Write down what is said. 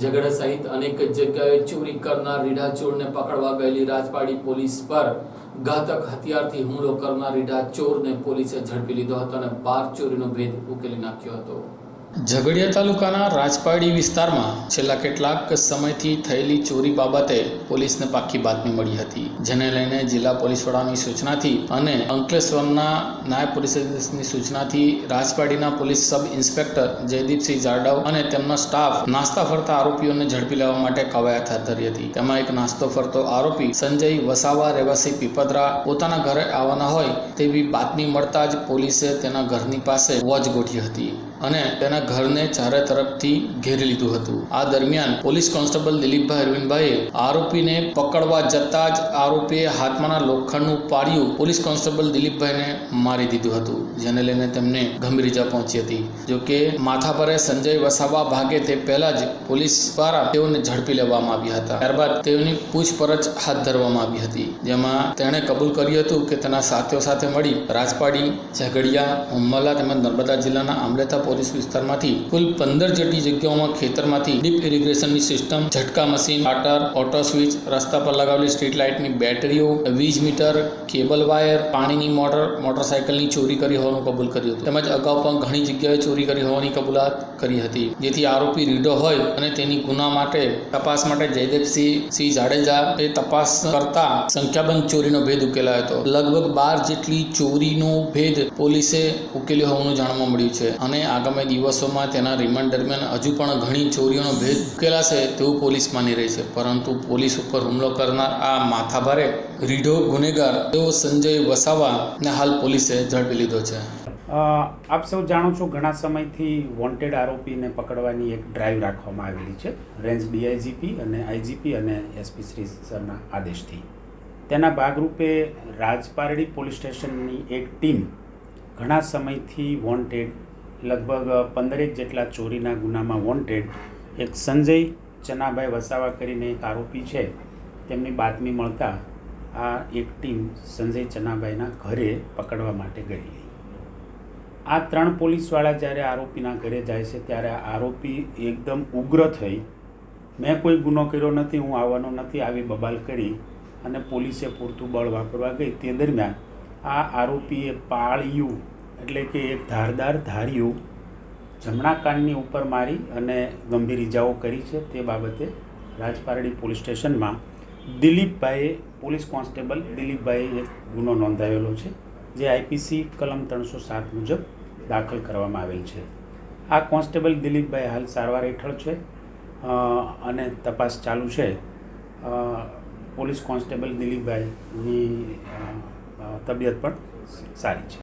ઝઘડા સહિત અનેક જગ્યાએ ચોરી કરનાર રીઢા ચોરને પકડવા ગયેલી રાજપાડી પોલીસ પર ઘાતક હથિયારથી હુમલો કરનાર રીઢા ચોરને પોલીસે ઝડપી લીધો હતો અને 12 ચોરીનો ભેદ ઉકેલી નાખ્યો હતો। ઝઘડિયા તાલુકાના રાજપાડી વિસ્તારમાં છેલ્લા કેટલાક સમયથી થયેલી ચોરી બાબતે પોલીસને પાકી બાતમી મળી હતી, જેને લઈને જિલ્લા પોલીસ વડાની સૂચનાથી અને અંકલેશ્વરના નાયબ પોલીસ અધિક્ષકની સૂચનાથી રાજપાડીના police sub inspector Jaydeepsinh Jadav અને તેમનો સ્ટાફ નાસ્તા ફરતા આરોપીઓને ઝડપી લેવા માટે કવાયત હાથ ધરી હતી। તેમાં એક નાસ્તો ફરતો આરોપી સંજય વસાવા રહેવાસી પીપદરા પોતાના ઘરે આવવાના હોય તેવી બાતમી મળતા જ પોલીસે તેના ઘરની પાસે વોચ ગોઠવી હતી અને તેના ઘરને ચારે તરફથી ઘેરી લીધું હતું। આ દરમિયાન પોલીસ કોન્સ્ટેબલ દિલીપભાઈ અરવિંદભાઈએ આરોપીને પકડવા જતા જ આરોપીએ હાથમાંના લોખંડનું પાડ્યું પોલીસ કોન્સ્ટેબલ દિલીપભાઈને મારી દીધું હતું, જેને લઈને તેમને ગંભીર ઇજા પહોંચી હતી। જોકે માથા પર સંજય વસાવા ભાગે તે પહેલા જ પોલીસ દ્વારા તેઓને ઝડપી લેવામાં આવ્યા હતા। ત્યારબાદ તેઓની પૂછપરછ હાથ ધરવામાં આવી હતી, જેમાં તેણે કબૂલ કર્યું હતું કે તેના સાથીઓ સાથે મળી રાજપાડી, ઝઘડિયા, ઉમરલા તેમજ નર્મદા જિલ્લાના આંબલેતા પોલીસ વિસ્તારમાંથી કુલ 15 જેટલી જગ્યાઓમાં ખેતરમાંથી ડીપ ઇરિગેશનની સિસ્ટમ, ઝટકા મશીન, વાટર, ઓટો સ્વિચ, રસ્તા પર લગાવેલી સ્ટ્રીટ લાઇટની બેટરીઓ, વીજ મીટર, કેબલ વાયર, પાણીની મોટર, મોટરસાઇકલની ચોરી કરી હોવાનું કબૂલ કર્યું હતું। તેમજ અગાઉ પણ ઘણી જગ્યાએ ચોરી કરી હોવાની કબૂલાત કરી હતી, જેથી આરોપી રીઢો હોય અને તેની ગુના માટે તપાસ માટે જયદેવસિંહ જાડેજા એ તપાસ કરતા સંખ્યાબંધ ચોરીનો ભેદ ઉકેલાયો હતો। લગભગ 12 જેટલી ચોરીનો ભેદ પોલીસે ઉકેલ્યો હોવાનું જાણવા મળ્યું છે અને આગામી દિવસોમાં તેના રિમાન્ડ દરમિયાન હજુ પણ ઘણી ચોરીઓનો ભેદ ઉકેલાશે તેવું પોલીસ માની રહી છે, પરંતુ પોલીસ ઉપર હુમલો કરનાર આ માથાભારે રીઢો ગુનેગાર તેઓ સંજય વસાવાને હાલ પોલીસે ઝડપી લીધો છે। આપ સૌ જાણો છો, ઘણા સમયથી વોન્ટેડ આરોપીને પકડવાની એક ડ્રાઈવ રાખવામાં આવેલી છે રેન્જ ડીઆઈજીપી અને આઈજીપી અને એસપી શ્રી સરના આદેશથી। તેના ભાગરૂપે રાજપારડી પોલીસ સ્ટેશનની એક ટીમ ઘણા સમયથી વોન્ટેડ લગભગ 15 જેટલા ચોરીના ગુનામાં વોન્ટેડ એક સંજય ચનાભાઈ વસાવા કરીને એક આરોપી છે, તેમની બાતમી મળતા આ એક ટીમ સંજય ચનાભાઈના ઘરે પકડવા માટે ગયેલી। આ 3 પોલીસવાળા જ્યારે આરોપીના ઘરે જાય છે ત્યારે આ આરોપી એકદમ ઉગ્ર થઈ, મેં કોઈ ગુનો કર્યો નથી, હું આવવાનો નથી, આવી બબાલ કરી અને પોલીસે પૂરતું બળ વાપરવા ગઈ તે દરમિયાન આ આરોપીએ પાળિયું એટલે કે એક ધારદાર ધાર્યું જમણા કાનની ઉપર મારી અને ગંભીર ઇજાઓ કરી છે। તે બાબતે રાજપારડી પોલીસ સ્ટેશનમાં દિલીપભાઈએ, પોલીસ કોન્સ્ટેબલ દિલીપભાઈએ એક ગુનો નોંધાવેલો છે, જે આઈપીસી કલમ 307 મુજબ દાખલ કરવામાં આવેલ છે। આ કોન્સ્ટેબલ દિલીપભાઈ હાલ સારવાર હેઠળ છે અને તપાસ ચાલુ છે। પોલીસ કોન્સ્ટેબલ દિલીપભાઈની તબિયત પણ સારી છે।